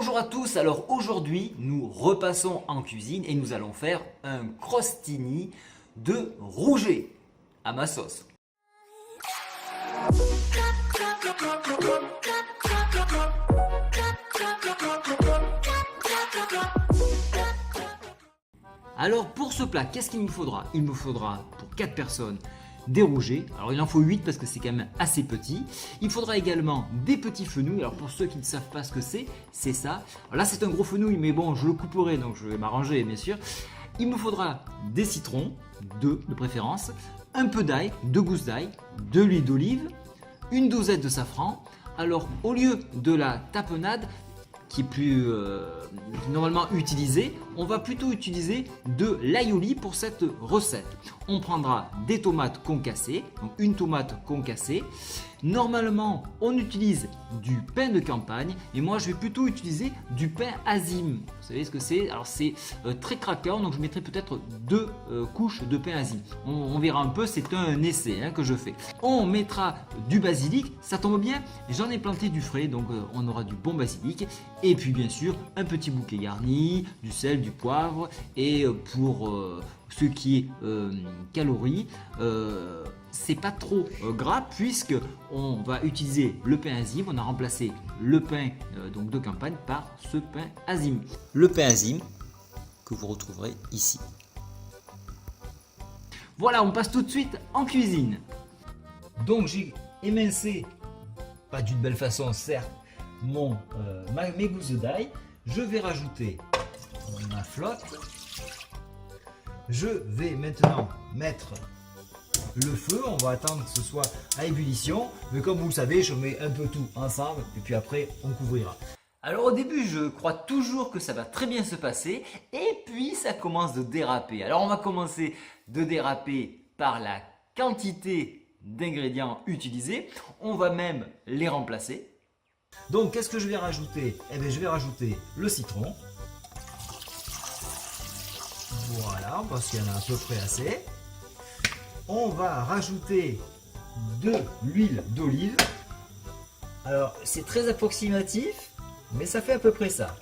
Bonjour à tous, alors aujourd'hui nous repassons en cuisine et nous allons faire un crostini de rouget à ma sauce. Alors pour ce plat, qu'est-ce qu'il me faudra? Il me faudra pour 4 personnes des rougets, alors il en faut 8 parce que c'est quand même assez petit. Il faudra également des petits fenouils, alors pour ceux qui ne savent pas ce que c'est ça. Alors là c'est un gros fenouil mais bon je le couperai donc je vais m'arranger bien sûr. Il me faudra des citrons, 2 de préférence, un peu d'ail, 2 gousses d'ail, de l'huile d'olive, une dosette de safran. Alors au lieu de la tapenade qui est plus normalement utilisée, on va plutôt utiliser de l'aioli pour cette recette. On prendra des tomates concassées, donc une tomate concassée. Normalement, on utilise du pain de campagne et moi je vais plutôt utiliser du pain azim. Vous savez ce que c'est? Alors c'est très craquant, donc je mettrai peut-être 2 couches de pain azim. On verra un peu, c'est un essai que je fais. On mettra du basilic, ça tombe bien, j'en ai planté du frais, donc on aura du bon basilic. Et puis bien sûr, un petit bouquet garni, du sel, du poivre. Et pour ce qui est calories, c'est pas trop gras puisque on va utiliser le pain azim. On a remplacé le pain donc de campagne par ce pain azim. Le pain azim que vous retrouverez ici. Voilà, on passe tout de suite en cuisine. Donc j'ai émincé, pas d'une belle façon certes, mes gousses d'ail. Je vais rajouter ma flotte. Je vais maintenant mettre le feu, on va attendre que ce soit à ébullition, mais comme vous le savez, je mets un peu tout ensemble et puis après on couvrira. Alors au début, je crois toujours que ça va très bien se passer et puis ça commence de déraper. Alors on va commencer de déraper par la quantité d'ingrédients utilisés, on va même les remplacer. Donc qu'est-ce que je vais rajouter? Eh bien je vais rajouter le citron. Voilà, parce qu'il y en a à peu près assez. On va rajouter de l'huile d'olive. Alors c'est très approximatif, mais ça fait à peu près ça.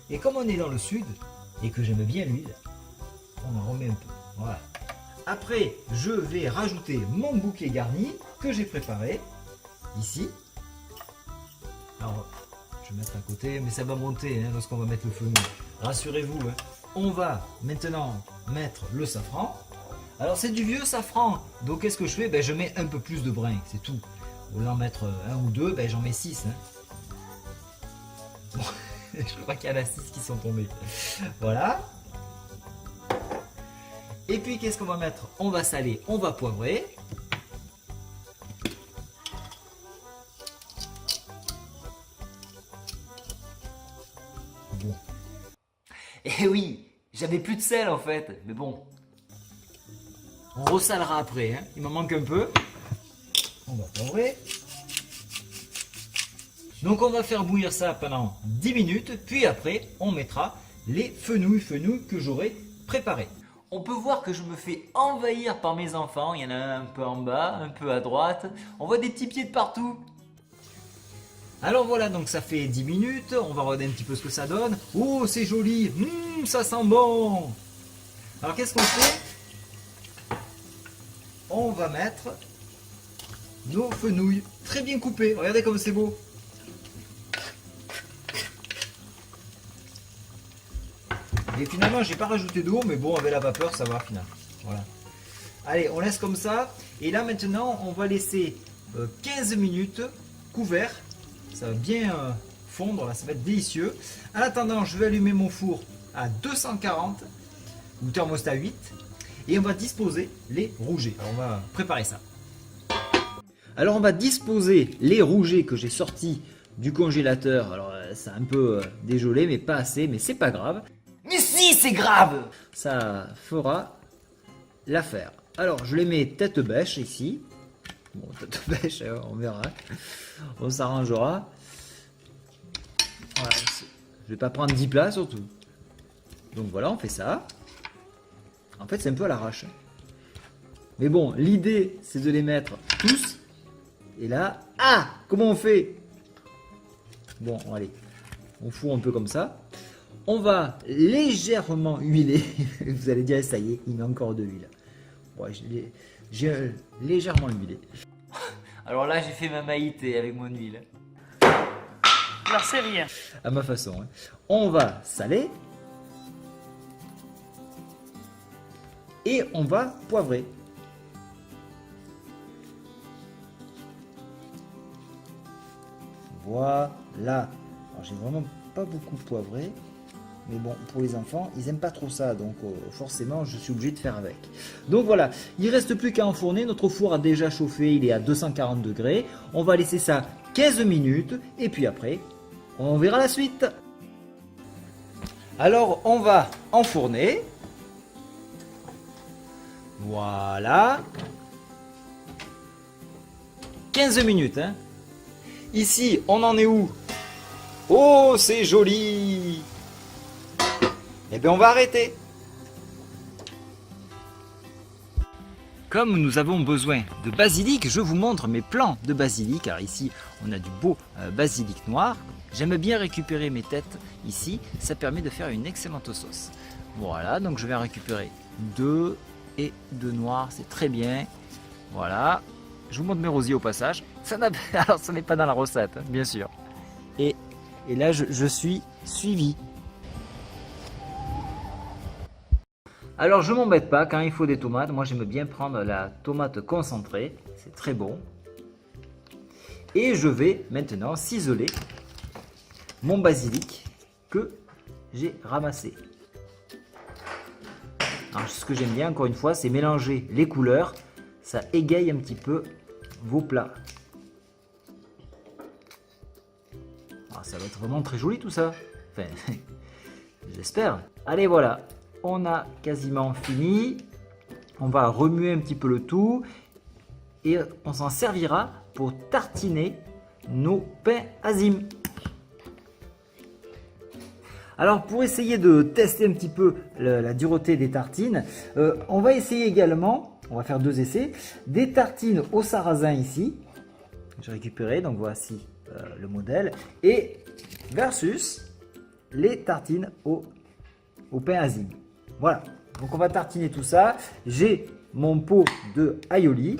Et comme on est dans le sud et que j'aime bien l'huile, on en remet un peu. Voilà. Après, je vais rajouter mon bouquet garni que j'ai préparé ici. Alors, je vais mettre à côté, mais ça va monter lorsqu'on va mettre le fenouil. Rassurez-vous. On va maintenant mettre le safran. Alors c'est du vieux safran, donc qu'est-ce que je fais? Je mets un peu plus de brin, c'est tout. Au lieu d'en mettre 1 ou 2, j'en mets 6. Bon, je crois qu'il y en a 6 qui sont tombés. Voilà. Et puis qu'est-ce qu'on va mettre? On va saler, on va poivrer. Bon. Et oui, j'avais plus de sel en fait, mais bon. On ressalera après, il m'en manque un peu. On va poivrer. Donc on va faire bouillir ça pendant 10 minutes, puis après on mettra les fenouils que j'aurai préparés. On peut voir que je me fais envahir par mes enfants, il y en a un peu en bas, un peu à droite, on voit des petits pieds de partout. Alors voilà, donc ça fait 10 minutes, on va regarder un petit peu ce que ça donne. Oh c'est joli, ça sent bon. Alors qu'est-ce qu'on fait? On va mettre nos fenouils très bien coupés, regardez comme c'est beau. Et finalement, j'ai pas rajouté d'eau, mais bon, avec la vapeur, ça va finalement. Voilà. Allez, on laisse comme ça. Et là, maintenant, on va laisser 15 minutes couvert. Ça va bien fondre, là, ça va être délicieux. En attendant, je vais allumer mon four à 240 ou thermostat 8. Et on va disposer les rougets. Alors, on va préparer ça. Alors, on va disposer les rougets que j'ai sortis du congélateur. Alors, c'est un peu dégelé, mais pas assez, mais c'est pas grave. Mais si, c'est grave! Ça fera l'affaire. Alors, je les mets tête bêche ici. Bon, tête bêche, on verra. On s'arrangera. Voilà, je vais pas prendre 10 plats surtout. Donc voilà, on fait ça. En fait, c'est un peu à l'arrache. Mais bon, l'idée, c'est de les mettre tous Et là, ah, comment on fait? Bon, allez, on fourre un peu comme ça. On va légèrement huiler. Vous allez dire, ça y est, il met encore de l'huile. Ouais, j'ai légèrement huilé. Alors là, j'ai fait ma maïté avec mon huile. Alors c'est rien. À ma façon. Hein. On va saler. Et on va poivrer. Voilà. Alors j'ai vraiment pas beaucoup poivré. Mais bon, pour les enfants, ils aiment pas trop ça. Donc forcément, je suis obligé de faire avec. Donc voilà, il reste plus qu'à enfourner. Notre four a déjà chauffé, il est à 240 degrés. On va laisser ça 15 minutes. Et puis après, on verra la suite. Alors, on va enfourner. Voilà. 15 minutes. Hein. Ici, on en est où? Oh, c'est joli! Eh bien, on va arrêter. Comme nous avons besoin de basilic, je vous montre mes plants de basilic. Alors ici, on a du beau basilic noir. J'aime bien récupérer mes têtes ici. Ça permet de faire une excellente sauce. Voilà, donc je vais en récupérer 2 et 2 noirs. C'est très bien. Voilà. Je vous montre mes rosiers au passage. Alors, ce n'est pas dans la recette, hein, bien sûr. Et là, je suis suivi. Alors, je m'embête pas quand il faut des tomates. Moi, j'aime bien prendre la tomate concentrée. C'est très bon. Et je vais maintenant ciseler mon basilic que j'ai ramassé. Alors, ce que j'aime bien, encore une fois, c'est mélanger les couleurs. Ça égaye un petit peu vos plats. Alors, ça va être vraiment très joli tout ça. Enfin, j'espère. Allez, voilà. On a quasiment fini. On va remuer un petit peu le tout. Et on s'en servira pour tartiner nos pains Azim. Alors pour essayer de tester un petit peu la dureté des tartines, on va essayer également, on va faire 2 essais, des tartines au sarrasin ici. J'ai récupéré, donc voici le modèle. Et versus les tartines au pain Azim. Voilà, donc on va tartiner tout ça. J'ai mon pot de aioli.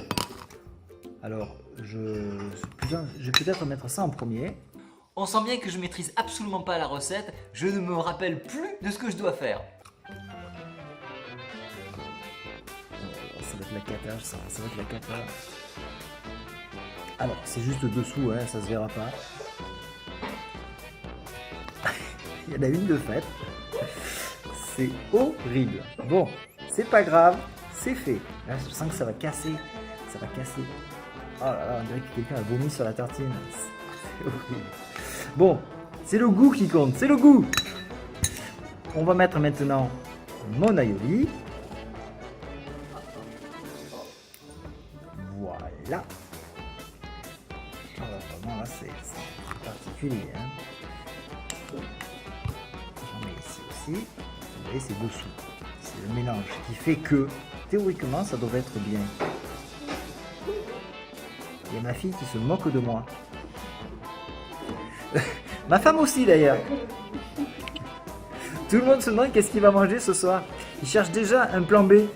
Alors, je vais peut-être mettre ça en premier. On sent bien que je maîtrise absolument pas la recette. Je ne me rappelle plus de ce que je dois faire. Ça va être la cata, ça va être la cata. Alors, c'est juste dessous, hein, ça se verra pas. Il y en a une de faite. C'est horrible. Bon, c'est pas grave, c'est fait. Là, je sens que ça va casser. Ça va casser. Oh là là, on dirait que quelqu'un a vomi sur la tartine. C'est horrible. Bon, c'est le goût qui compte, c'est le goût. On va mettre maintenant mon aioli. Voilà. Alors, vraiment là, c'est particulier. Hein. J'en mets ici aussi. Vous voyez, c'est dessous. C'est le mélange qui fait que, théoriquement, ça devrait être bien. Il y a ma fille qui se moque de moi. Ma femme aussi d'ailleurs. Tout le monde se demande qu'est-ce qu'il va manger ce soir. Il cherche déjà un plan B.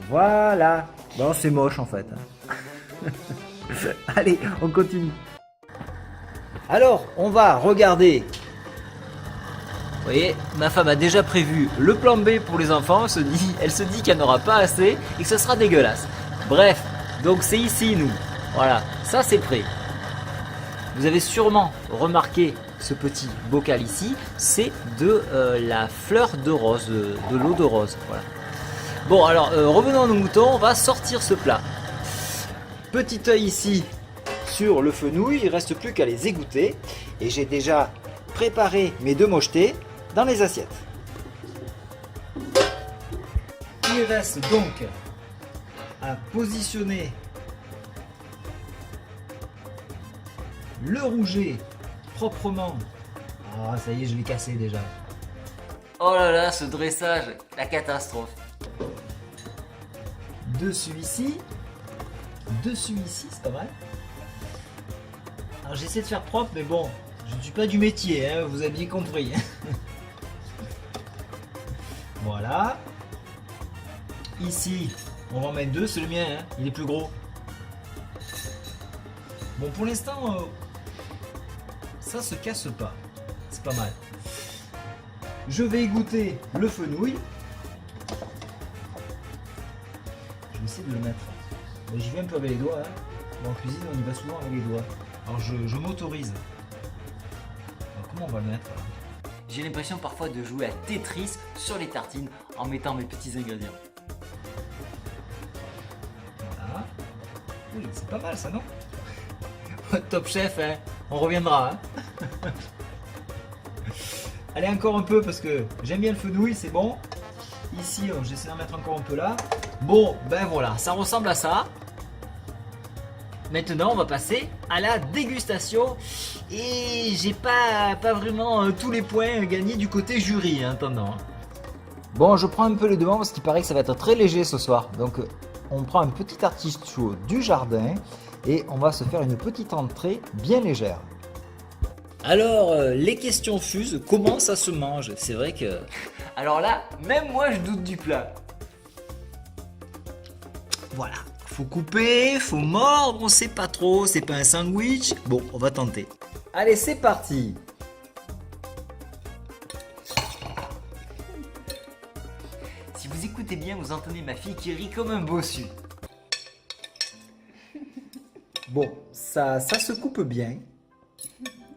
Voilà. Bon, c'est moche en fait. Allez, on continue. Alors, on va regarder. Vous voyez, ma femme a déjà prévu le plan B pour les enfants. Elle se dit qu'elle n'aura pas assez et que ce sera dégueulasse. Bref, donc c'est ici nous. Voilà, ça c'est prêt. Vous avez sûrement remarqué ce petit bocal ici, c'est de la fleur de rose, de l'eau de rose. Voilà. Bon alors, revenons à nos moutons, on va sortir ce plat. Petit œil ici sur le fenouil, il ne reste plus qu'à les égoutter. Et j'ai déjà préparé mes 2 mochetés dans les assiettes. Il reste donc à positionner le rouget proprement. Ah, ça y est, je l'ai cassé déjà. Oh là là, ce dressage, la catastrophe. Dessus ici, dessus ici, c'est pas mal. Alors j'essaie de faire propre, mais bon, je ne suis pas du métier, hein, vous avez bien compris. Voilà. Ici, on va en mettre 2, c'est le mien, hein, il est plus gros. Bon, pour l'instant, ça se casse pas, c'est pas mal. Je vais égoutter le fenouil. Je vais essayer de le mettre. J'y vais un peu avec les doigts. Hein. En cuisine, on y va souvent avec les doigts. Alors je m'autorise. Alors comment on va le mettre là? J'ai l'impression parfois de jouer à Tetris sur les tartines en mettant mes petits ingrédients. Voilà. Oui, c'est pas mal ça, non? Top chef, hein. On reviendra. Hein. Allez, encore un peu parce que j'aime bien le fenouil, c'est bon. Ici, j'essaie d'en mettre encore un peu là. Bon, ben voilà, ça ressemble à ça. Maintenant, on va passer à la dégustation. Et j'ai pas vraiment tous les points gagnés du côté jury, hein, attendant. Bon, je prends un peu les devants parce qu'il paraît que ça va être très léger ce soir. Donc, on prend un petit artichaut du jardin et on va se faire une petite entrée bien légère. Alors, les questions fusent, comment ça se mange? C'est vrai que... Alors là, même moi je doute du plat. Voilà, faut couper, faut mordre, on sait pas trop, c'est pas un sandwich. Bon, on va tenter. Allez, c'est parti. Si vous écoutez bien, vous entendez ma fille qui rit comme un bossu. Bon, ça se coupe bien.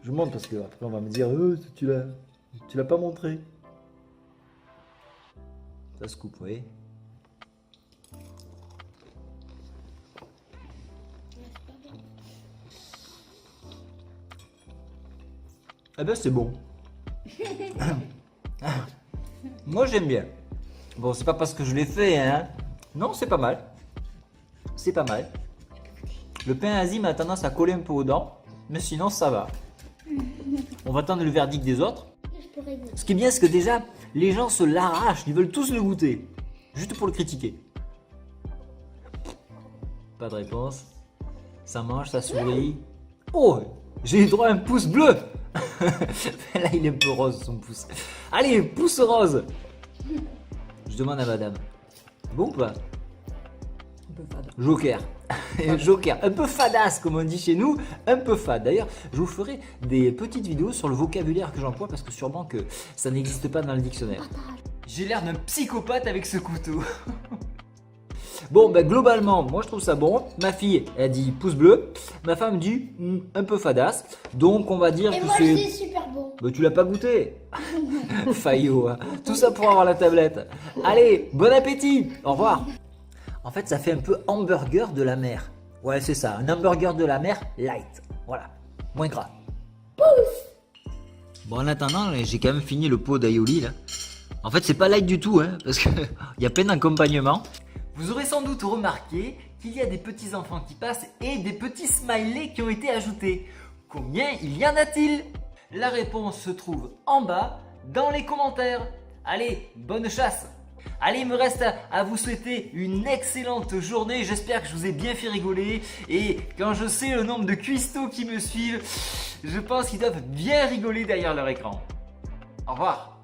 Je montre parce que après on va me dire tu l'as pas montré. Ça se coupe, vous voyez. Eh ben c'est bon. Moi j'aime bien. Bon, c'est pas parce que je l'ai fait, hein. Non, c'est pas mal. C'est pas mal. Le pain azime a tendance à coller un peu aux dents, mais sinon ça va. On va attendre le verdict des autres. Ce qui est bien, c'est que déjà, les gens se l'arrachent, ils veulent tous le goûter. Juste pour le critiquer. Pas de réponse. Ça mange, ça sourit. Oh, j'ai eu droit à un pouce bleu. Là, il est un peu rose, son pouce. Allez, pouce rose. Je demande à madame. Bon ou pas? Un peu fade. Joker. Joker, un peu fadasse comme on dit chez nous, un peu fade. D'ailleurs, je vous ferai des petites vidéos sur le vocabulaire que j'emploie parce que sûrement que ça n'existe pas dans le dictionnaire. J'ai l'air d'un psychopathe avec ce couteau. Bon, ben globalement, moi je trouve ça bon. Ma fille, elle dit pouce bleu. Ma femme dit un peu fadasse. Donc on va dire Et que moi je c'est... dis super bon. Bah, tu l'as pas goûté. Fayot, hein. Tout ça pour avoir la tablette. Allez, bon appétit. Au revoir. En fait, ça fait un peu hamburger de la mer. Ouais, c'est ça, un hamburger de la mer light. Voilà, moins gras. Pouf. Bon, en attendant, j'ai quand même fini le pot d'aioli là. En fait, c'est pas light du tout, hein, parce que il y a plein d'accompagnements. Vous aurez sans doute remarqué qu'il y a des petits enfants qui passent et des petits smileys qui ont été ajoutés. Combien il y en a-t-il? La réponse se trouve en bas dans les commentaires. Allez, bonne chasse! Allez, il me reste à vous souhaiter une excellente journée. J'espère que je vous ai bien fait rigoler. Et quand je sais le nombre de cuistots qui me suivent, je pense qu'ils doivent bien rigoler derrière leur écran. Au revoir.